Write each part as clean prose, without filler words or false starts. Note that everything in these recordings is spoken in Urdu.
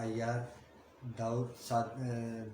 IR,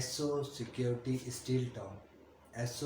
SO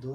2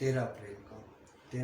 13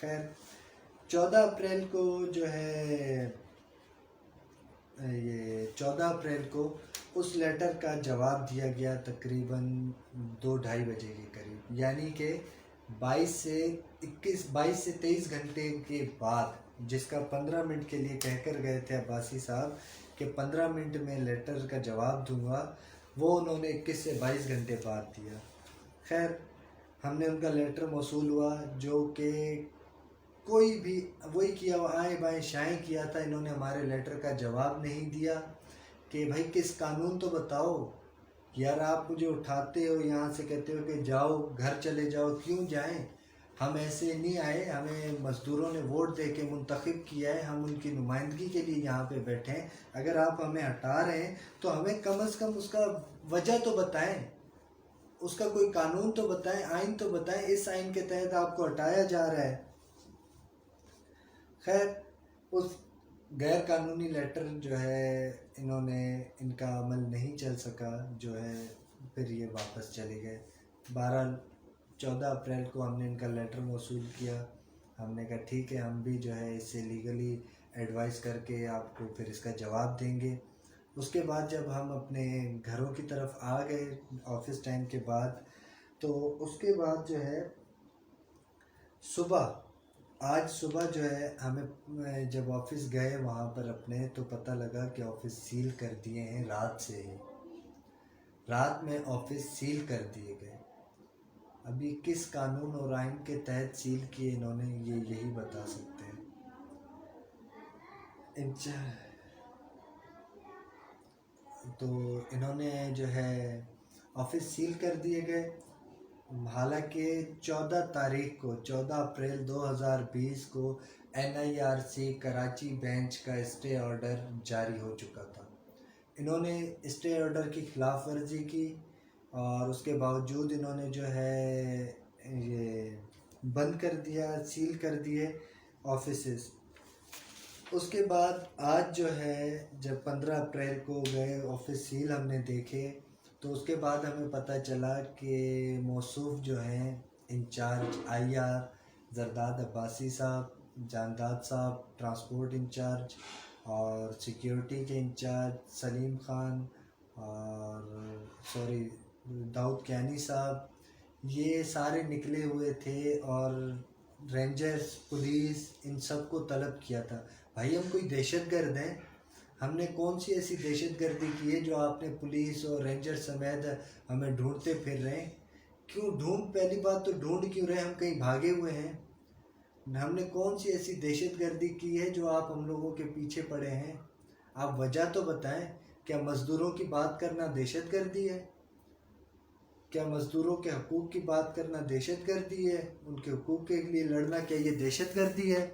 خیر 14 اپریل کو جو ہے یہ 14 اپریل کو اس لیٹر کا جواب دیا گیا تقریباً 2-2:30 بجے کے قریب، یعنی کہ 22 سے 23 گھنٹے کے بعد، جس کا 15 منٹ کے لیے کہہ کر گئے تھے عباسی صاحب کہ 15 منٹ میں لیٹر کا جواب دوں گا، وہ انہوں نے 21 سے 22 گھنٹے بعد دیا۔ خیر ہم نے ان کا لیٹر موصول ہوا، جو کہ کوئی بھی وہی کیا آئیں بائیں شائیں کیا تھا، انہوں نے ہمارے لیٹر کا جواب نہیں دیا کہ بھائی کس قانون تو بتاؤ یار، آپ مجھے اٹھاتے ہو یہاں سے کہتے ہو کہ جاؤ گھر چلے جاؤ، کیوں جائیں؟ ہم ایسے نہیں آئے، ہمیں مزدوروں نے ووٹ دے کے منتخب کیا ہے، ہم ان کی نمائندگی کے لیے یہاں پہ بیٹھے ہیں، اگر آپ ہمیں ہٹا رہے ہیں تو ہمیں کم از کم اس کا وجہ تو بتائیں، اس کا کوئی قانون تو بتائیں، آئین تو بتائیں، اس آئین کے تحت آپ کو ہٹایا جا رہا ہے۔ خیر اس غیر قانونی لیٹر جو ہے انہوں نے، ان کا عمل نہیں چل سکا، جو ہے پھر یہ واپس چلے گئے۔ بہرحال 14 اپریل کو ہم نے ان کا لیٹر موصول کیا، ہم نے کہا ٹھیک ہے ہم بھی جو ہے اس سے لیگلی ایڈوائز کر کے آپ کو پھر اس کا جواب دیں گے۔ اس کے بعد جب ہم اپنے گھروں کی طرف آ گئے آفس ٹائم کے بعد، تو اس کے بعد جو ہے آج صبح جو ہے ہمیں جب آفس گئے وہاں پر اپنے، تو پتہ لگا کہ آفس سیل کر دیے ہیں رات سے ہی، رات میں آفس سیل کر دیے گئے۔ ابھی کس قانون اور آئین کے تحت سیل کیے انہوں نے، یہ یہی بتا سکتے ہیں۔ تو انہوں نے جو ہے آفس سیل کر دیے گئے، حالانکہ 14 اپریل 2020 کو NIRC کراچی بینچ کا اسٹے آرڈر جاری ہو چکا تھا۔ انہوں نے اسٹے آرڈر کی خلاف ورزی کی، اور اس کے باوجود انہوں نے جو ہے یہ بند کر دیا، سیل کر دیے آفیسز۔ اس کے بعد آج جو ہے جب 15 اپریل کو گئے آفس سیل ہم نے دیکھے، تو اس کے بعد ہمیں پتہ چلا کہ موصوف جو ہیں انچارج IR زرداد عباسی صاحب، جانداد صاحب ٹرانسپورٹ انچارج، اور سیکیورٹی کے انچارج سلیم خان اور داؤد کیانی صاحب، یہ سارے نکلے ہوئے تھے، اور رینجرز پولیس ان سب کو طلب کیا تھا۔ بھائی ہم کوئی دہشت گرد ہیں؟ ہم نے کون سی ایسی دہشت گردی کی ہے جو آپ نے پولیس اور رینجر سمیت ہمیں ڈھونڈتے پھر رہے ہیں؟ کیوں ڈھونڈ، پہلی بات تو ڈھونڈ کیوں رہے؟ ہم کہیں بھاگے ہوئے ہیں؟ ہم نے کون سی ایسی دہشت گردی کی ہے جو آپ ہم لوگوں کے پیچھے پڑے ہیں؟ آپ وجہ تو بتائیں۔ کیا مزدوروں کی بات کرنا دہشت گردی ہے؟ کیا مزدوروں کے حقوق کی بات کرنا دہشت گردی ہے؟ ان کے حقوق کے لیے لڑنا کیا یہ دہشت گردی ہے؟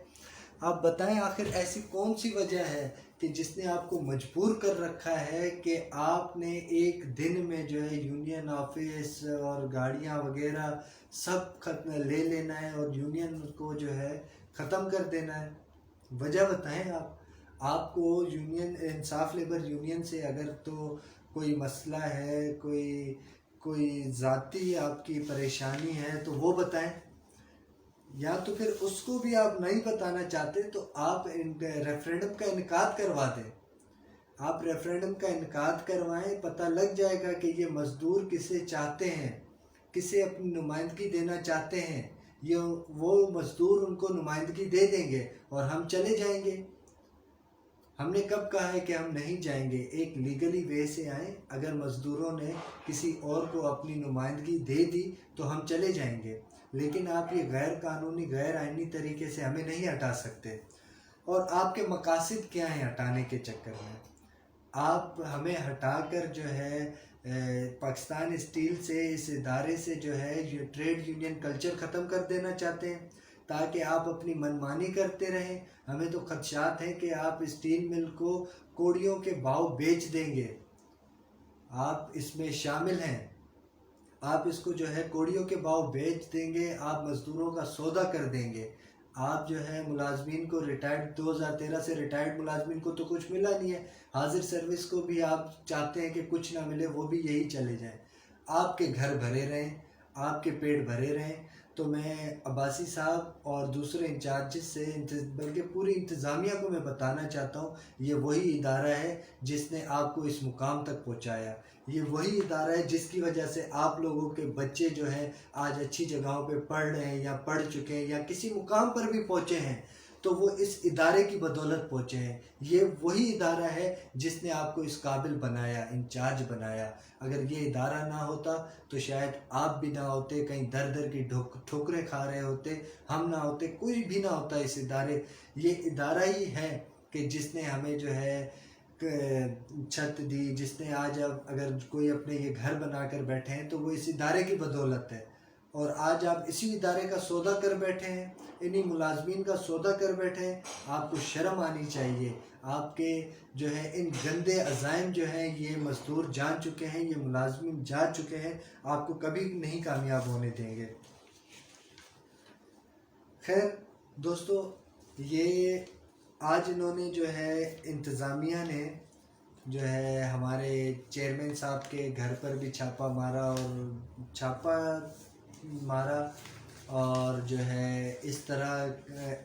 آپ بتائیں آخر ایسی کون سی وجہ ہے کہ جس نے آپ کو مجبور کر رکھا ہے کہ آپ نے ایک دن میں جو ہے یونین آفس اور گاڑیاں وغیرہ سب لے لینا ہے اور یونین کو جو ہے ختم کر دینا ہے؟ وجہ بتائیں آپ کو یونین انصاف لیبر یونین سے اگر تو کوئی مسئلہ ہے، کوئی ذاتی آپ کی پریشانی ہے تو وہ بتائیں، یا تو پھر اس کو بھی آپ نہیں بتانا چاہتے تو آپ ریفرینڈم کا انعقاد کروا دیں۔ آپ ریفرینڈم کا انعقاد کروائیں، پتہ لگ جائے گا کہ یہ مزدور کسے چاہتے ہیں، کسے اپنی نمائندگی دینا چاہتے ہیں، وہ مزدور ان کو نمائندگی دے دیں گے اور ہم چلے جائیں گے۔ ہم نے کب کہا ہے کہ ہم نہیں جائیں گے؟ ایک لیگلی وے سے آئیں، اگر مزدوروں نے کسی اور کو اپنی نمائندگی دے دی تو ہم چلے جائیں گے، لیکن آپ یہ غیر قانونی غیر آئینی طریقے سے ہمیں نہیں ہٹا سکتے۔ اور آپ کے مقاصد کیا ہیں ہٹانے کے چکر میں؟ آپ ہمیں ہٹا کر جو ہے پاکستان اسٹیل سے، اس ادارے سے جو ہے یہ ٹریڈ یونین کلچر ختم کر دینا چاہتے ہیں تاکہ آپ اپنی منمانی کرتے رہیں۔ ہمیں تو خدشات ہیں کہ آپ اسٹیل مل کو کوڑیوں کے بھاؤ بیچ دیں گے، آپ اس میں شامل ہیں، آپ اس کو جو ہے کوڑیوں کے بھاؤ بیچ دیں گے، آپ مزدوروں کا سودا کر دیں گے، آپ جو ہے ملازمین کو 2013 سے ریٹائرڈ ملازمین کو تو کچھ ملا نہیں ہے، حاضر سروس کو بھی آپ چاہتے ہیں کہ کچھ نہ ملے، وہ بھی یہی چلے جائیں، آپ کے گھر بھرے رہیں، آپ کے پیٹ بھرے رہیں۔ تو میں عباسی صاحب اور دوسرے انچارجز سے بلکہ پوری انتظامیہ کو میں بتانا چاہتا ہوں، یہ وہی ادارہ ہے جس نے آپ کو اس مقام تک پہنچایا، یہ وہی ادارہ ہے جس کی وجہ سے آپ لوگوں کے بچے جو ہیں آج اچھی جگہوں پہ پڑھ رہے ہیں یا پڑھ چکے ہیں یا کسی مقام پر بھی پہنچے ہیں، تو وہ اس ادارے کی بدولت پہنچے ہیں۔ یہ وہی ادارہ ہے جس نے آپ کو اس قابل بنایا، انچارج بنایا۔ اگر یہ ادارہ نہ ہوتا تو شاید آپ بھی نہ ہوتے، کہیں در در کی ٹھوکریں کھا رہے ہوتے، ہم نہ ہوتے، کوئی بھی نہ ہوتا اس ادارے۔ یہ ادارہ ہی ہے کہ جس نے ہمیں جو ہے چھت دی، جس نے آج اب اگر کوئی اپنے یہ گھر بنا کر بیٹھے ہیں تو وہ اس ادارے کی بدولت ہے، اور آج آپ اسی ادارے کا سودا کر بیٹھے ہیں، انہی ملازمین کا سودا کر بیٹھے ہیں۔ آپ کو شرم آنی چاہیے۔ آپ کے جو ہے ان گندے عزائم جو ہیں یہ مزدور جان چکے ہیں، یہ ملازمین جان چکے ہیں، آپ کو کبھی نہیں کامیاب ہونے دیں گے۔ خیر دوستو، یہ آج انہوں نے جو ہے انتظامیہ نے جو ہے ہمارے چیئرمین صاحب کے گھر پر بھی چھاپا مارا اور جو ہے اس طرح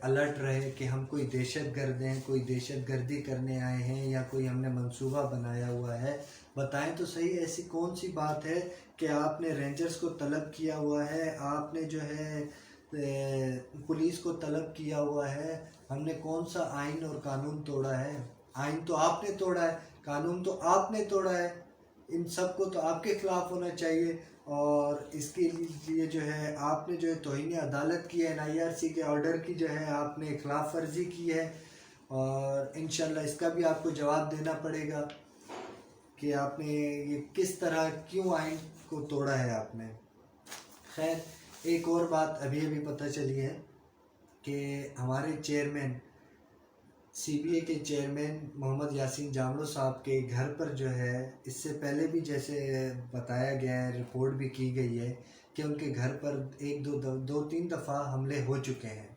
الرٹ رہے کہ ہم کوئی دہشت گرد ہیں، کوئی دہشت گردی کرنے آئے ہیں یا کوئی ہم نے منصوبہ بنایا ہوا ہے۔ بتائیں تو صحیح، ایسی کون سی بات ہے کہ آپ نے رینجرز کو طلب کیا ہوا ہے، آپ نے جو ہے پولیس کو طلب کیا ہوا ہے، ہم نے کون سا آئین اور قانون توڑا ہے؟ آئین تو آپ نے توڑا ہے، قانون تو آپ نے توڑا ہے، ان سب کو تو آپ کے خلاف ہونا چاہیے۔ اور اس کے لیے جو ہے آپ نے جو ہے توہین عدالت کی ہے، NIRC کے آرڈر کی جو ہے آپ نے خلاف ورزی کی ہے، اور انشاءاللہ اس کا بھی آپ کو جواب دینا پڑے گا کہ آپ نے یہ کس طرح کیوں آئین کو توڑا ہے آپ نے۔ خیر ایک اور بات ابھی پتہ چلی ہے کہ ہمارے چیئرمین CBA کے چیئرمین محمد یاسین جامڑو صاحب کے گھر پر جو ہے اس سے پہلے بھی جیسے بتایا گیا ہے، رپورٹ بھی کی گئی ہے کہ ان کے گھر پر دو تین دفعہ حملے ہو چکے ہیں،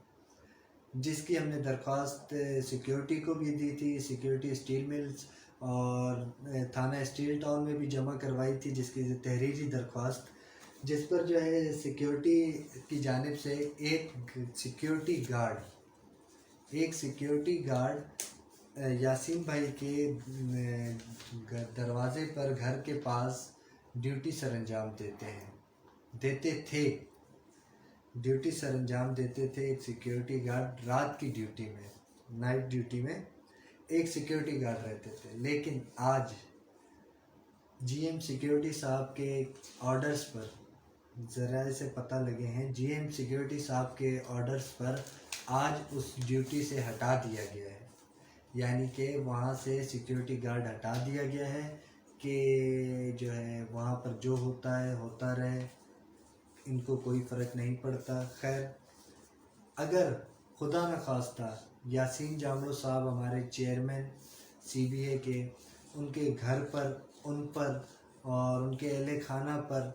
جس کی ہم نے درخواست سیکیورٹی کو بھی دی تھی، سیکیورٹی اسٹیل ملز اور تھانہ اسٹیل ٹاؤن میں بھی جمع کروائی تھی، جس کی تحریری درخواست، جس پر جو ہے سیکیورٹی کی جانب سے ایک سیکیورٹی گارڈ یاسین بھائی کے دروازے پر گھر کے پاس ڈیوٹی سر انجام دیتے تھے ایک سیکیورٹی گارڈ رات کی ڈیوٹی میں، نائٹ ڈیوٹی میں ایک سیکیورٹی گارڈ رہتے تھے۔ لیکن آج GM سیکیورٹی صاحب کے آرڈرز پر، ذرائع سے پتہ لگے ہیں، GM سیکیورٹی صاحب کے آرڈرز پر آج اس ڈیوٹی سے ہٹا دیا گیا ہے، یعنی کہ وہاں سے سیکیورٹی گارڈ ہٹا دیا گیا ہے کہ جو ہے وہاں پر جو ہوتا ہے ہوتا رہے، ان کو کوئی فرق نہیں پڑتا۔ خیر اگر خدا نخواستہ یاسین جامڑو صاحب ہمارے چیئرمین CBA کے، ان کے گھر پر، ان پر اور ان کے اہل خانہ پر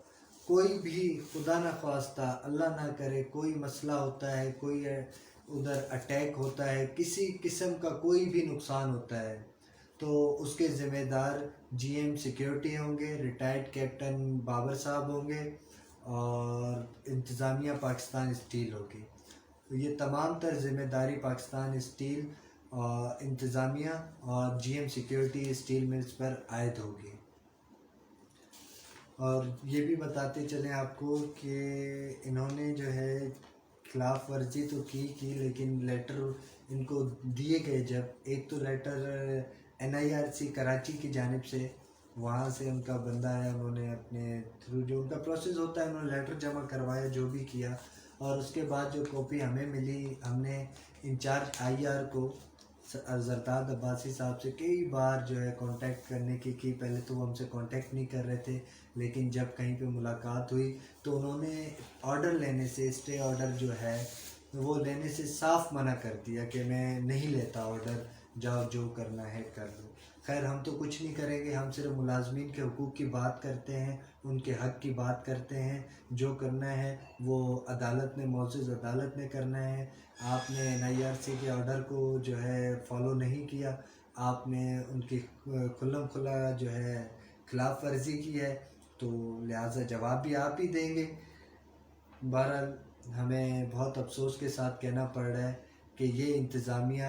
کوئی بھی خدا نخواستہ اللہ نہ کرے کوئی مسئلہ ہوتا ہے، کوئی ادھر اٹیک ہوتا ہے، کسی قسم کا کوئی بھی نقصان ہوتا ہے، تو اس کے ذمہ دار GM سیکیورٹی ہوں گے، ریٹائرڈ کیپٹن بابر صاحب ہوں گے اور انتظامیہ پاکستان اسٹیل ہوگی۔ تو یہ تمام تر ذمہ داری پاکستان اسٹیل انتظامیہ اور GM سیکیورٹی اسٹیل ملز پر عائد ہوگی۔ اور یہ بھی بتاتے چلیں آپ کو کہ انہوں نے جو ہے خلاف ورزی تو کی لیکن لیٹر ان کو دیے گئے، جب ایک تو لیٹر NIRC کراچی کی جانب سے، وہاں سے ان کا بندہ آیا، انہوں نے اپنے تھرو جو ان کا پروسیس ہوتا ہے انہوں نے لیٹر جمع کروایا، جو بھی کیا، اور اس کے بعد جو کاپی ہمیں ملی، ہم نے انچارج IR کو زرداد عباسی صاحب سے کئی بار جو ہے کانٹیکٹ کرنے کی پہلے تو وہ ہم سے کانٹیکٹ نہیں کر رہے تھے، لیکن جب کہیں پہ ملاقات ہوئی تو انہوں نے آرڈر لینے سے، اسٹے آرڈر جو ہے وہ لینے سے صاف منع کر دیا کہ میں نہیں لیتا آرڈر، جاؤ جو کرنا ہے کر لو۔ خیر ہم تو کچھ نہیں کریں گے، ہم صرف ملازمین کے حقوق کی بات کرتے ہیں، ان کے حق کی بات کرتے ہیں، جو کرنا ہے وہ عدالت نے، معزز عدالت نے کرنا ہے۔ آپ نے NIRC کے آرڈر کو جو ہے فالو نہیں کیا، آپ نے ان کی کھلم کھلا جو ہے خلاف ورزی کی ہے، تو لہٰذا جواب بھی آپ ہی دیں گے۔ بہرحال ہمیں بہت افسوس کے ساتھ کہنا پڑ رہا ہے کہ یہ انتظامیہ،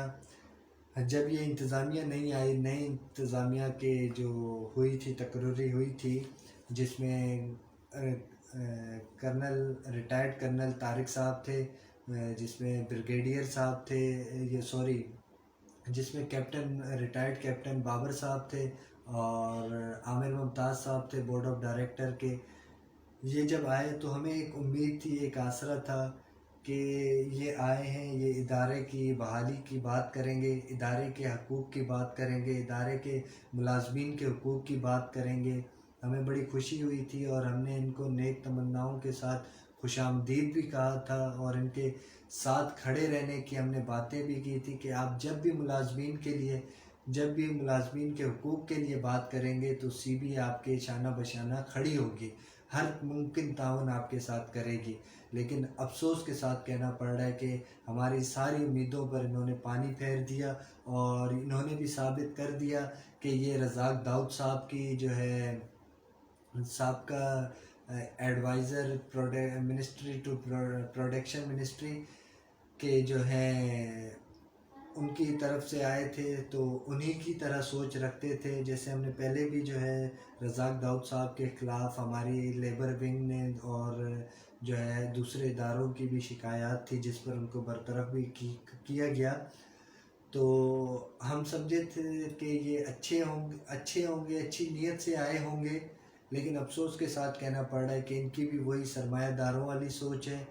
جب یہ انتظامیہ نہیں آئی، نئی انتظامیہ کے جو ہوئی تھی، تقرری ہوئی تھی، جس میں کرنل ریٹائرڈ کرنل طارق صاحب تھے، جس میں بریگیڈیئر صاحب تھے، یہ سوری جس میں کیپٹن ریٹائرڈ کیپٹن بابر صاحب تھے، اور عامر ممتاز صاحب تھے بورڈ آف ڈائریکٹر کے. یہ جب آئے تو ہمیں ایک امید تھی، ایک آسرا تھا کہ یہ آئے ہیں، یہ ادارے کی بحالی کی بات کریں گے، ادارے کے حقوق کی بات کریں گے، ادارے کے ملازمین کے حقوق کی بات کریں گے. ہمیں بڑی خوشی ہوئی تھی، اور ہم نے ان کو نیک تمناؤں کے ساتھ خوش آمدید بھی کہا تھا، اور ان کے ساتھ کھڑے رہنے کی ہم نے باتیں بھی کی تھی کہ آپ جب بھی ملازمین کے لیے، جب بھی ملازمین کے حقوق کے لیے بات کریں گے تو سی بی آپ کے شانہ بشانہ کھڑی ہوگی، ہر ممکن تعاون آپ کے ساتھ کرے گی. لیکن افسوس کے ساتھ کہنا پڑ رہا ہے کہ ہماری ساری امیدوں پر انہوں نے پانی پھیر دیا، اور انہوں نے بھی ثابت کر دیا کہ یہ رزاق داؤد صاحب کی جو ہے سابقہ adviser ministry to production ministry کے جو ہیں ان کی طرف سے آئے تھے، تو انہی کی طرح سوچ رکھتے تھے. جیسے ہم نے پہلے بھی جو ہے رزاق داؤد صاحب کے خلاف ہماری لیبر ونگ نے اور جو ہے دوسرے اداروں کی بھی شکایات تھی، جس پر ان کو برطرف بھی کیا گیا. تو ہم سمجھے تھے کہ یہ اچھے ہوں گے، اچھی نیت سے آئے ہوں گے، لیکن افسوس کے ساتھ کہنا پڑ رہا ہے کہ ان کی بھی وہی سرمایہ داروں والی سوچ ہے.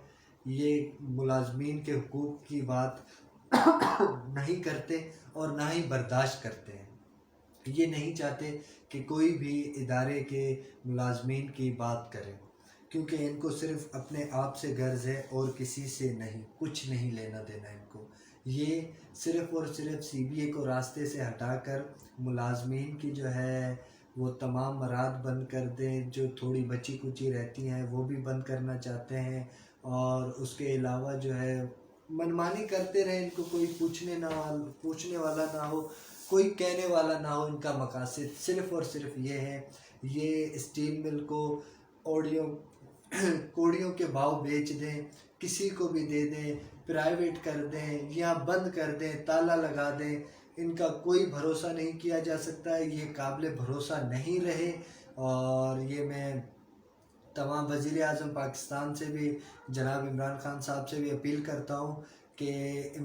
یہ ملازمین کے حقوق کی بات نہیں کرتے اور نہ ہی برداشت کرتے ہیں. یہ نہیں چاہتے کہ کوئی بھی ادارے کے ملازمین کی بات کرے، کیونکہ ان کو صرف اپنے آپ سے غرض ہے اور کسی سے نہیں، کچھ نہیں لینا دینا ان کو. یہ صرف اور صرف سی بی اے کو راستے سے ہٹا کر ملازمین کی جو ہے وہ تمام مراد بند کر دیں، جو تھوڑی بچی کچی رہتی ہیں وہ بھی بند کرنا چاہتے ہیں، اور اس کے علاوہ جو ہے منمانی کرتے رہیں، ان کو کوئی پوچھنے والا نہ ہو، کوئی کہنے والا نہ ہو. ان کا مقاصد صرف اور صرف یہ ہے، یہ اسٹیل مل کو کوڑیوں کے بھاؤ بیچ دیں، کسی کو بھی دے دیں، پرائیویٹ کر دیں یا بند کر دیں، تالا لگا دیں. ان کا کوئی بھروسہ نہیں کیا جا سکتا ہے، یہ قابل بھروسہ نہیں رہے. اور یہ میں تمام وزیر اعظم پاکستان سے بھی، جناب عمران خان صاحب سے بھی اپیل کرتا ہوں کہ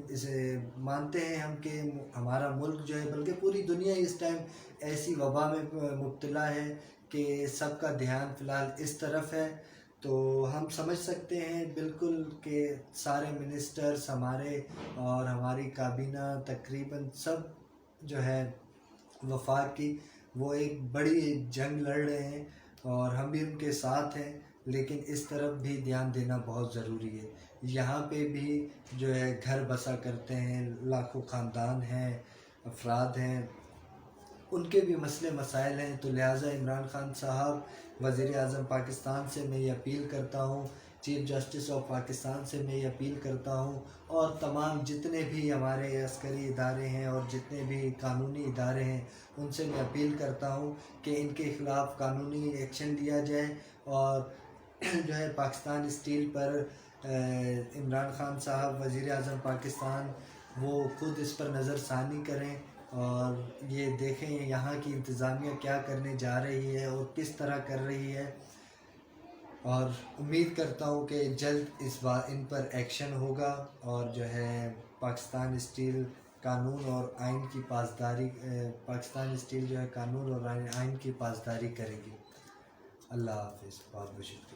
اسے مانتے ہیں ہم کہ ہمارا ملک جو ہے، بلکہ پوری دنیا اس ٹائم ایسی وبا میں مبتلا ہے کہ سب کا دھیان فی الحال اس طرف ہے. تو ہم سمجھ سکتے ہیں بالکل کہ سارے منسٹرز ہمارے اور ہماری کابینہ تقریباً سب جو ہے وفاق کی، وہ ایک بڑی جنگ لڑ رہے ہیں، اور ہم بھی ان کے ساتھ ہیں. لیکن اس طرف بھی دھیان دینا بہت ضروری ہے. یہاں پہ بھی جو ہے گھر بسا کرتے ہیں، لاکھوں خاندان ہیں، افراد ہیں، ان کے بھی مسئلے مسائل ہیں. تو لہٰذا عمران خان صاحب، وزیر اعظم پاکستان سے میں یہ اپیل کرتا ہوں، چیف جسٹس آف پاکستان سے میں یہ اپیل کرتا ہوں، اور تمام جتنے بھی ہمارے عسکری ادارے ہیں اور جتنے بھی قانونی ادارے ہیں ان سے میں اپیل کرتا ہوں کہ ان کے خلاف قانونی ایکشن لیا جائے، اور جو ہے پاکستان اسٹیل پر عمران خان صاحب وزیر اعظم پاکستان وہ خود اس پر نظر ثانی کریں، اور یہ دیکھیں یہاں کی انتظامیہ کیا کرنے جا رہی ہے اور کس طرح کر رہی ہے. اور امید کرتا ہوں کہ جلد اس بار ان پر ایکشن ہوگا، اور جو ہے پاکستان اسٹیل قانون اور آئین کی پاسداری، پاکستان اسٹیل جو ہے قانون اور آئین کی پاسداری کرے گی. اللہ حافظ. بہت بہت شکریہ.